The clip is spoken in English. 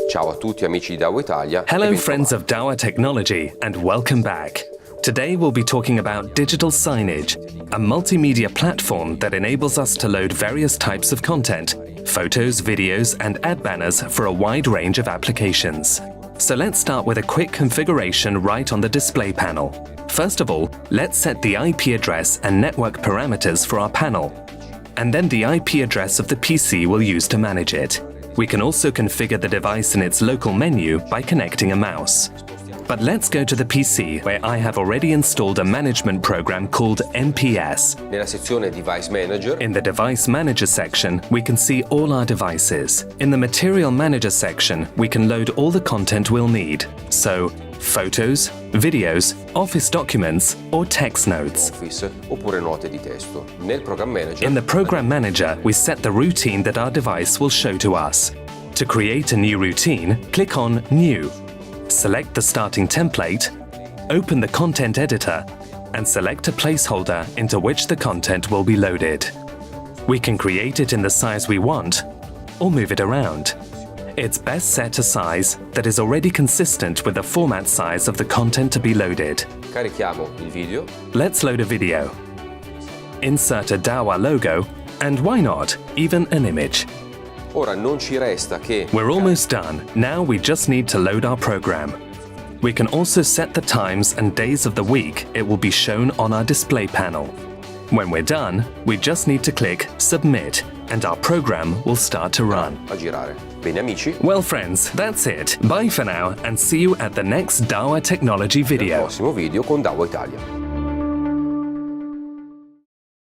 Ciao a tutti amici di Dawa Italia. Hello friends of Dawa Technology and welcome back. Today we'll be talking about digital signage, a multimedia platform that enables us to load various types of content, photos, videos and ad banners for a wide range of applications. So let's start with a quick configuration right on the display panel. First of all, let's set the IP address and network parameters for our panel, and then the IP address of the PC we'll use to manage it. We can also configure the device in its local menu by connecting a mouse. But let's go to the PC, where I have already installed a management program called MPS. Nella sezione Device Manager. In the Device Manager section, we can see all our devices. In the Material Manager section, we can load all the content we'll need. So, photos, videos, Office documents, or text notes. Office oppure note di testo. Nel Program Manager. In the Program Manager, we set the routine that our device will show to us. To create a new routine, click on New. Select the starting template, open the content editor, and select a placeholder into which the content will be loaded. We can create it in the size we want, or move it around. It's best set a size that is already consistent with the format size of the content to be loaded. Carichiamo il video. Let's load a video. Insert a Dawa logo, and why not, even an image. Ora non ci resta che... We're almost done. Now we just need to load our program. We can also set the times and days of the week it will be shown on our display panel. When we're done, we just need to click Submit, and our program will start to run. A girare. Bene amici. Well friends, that's it. Bye for now and see you at the next Dawa Technology video. Nel prossimo video con Dawa Italia.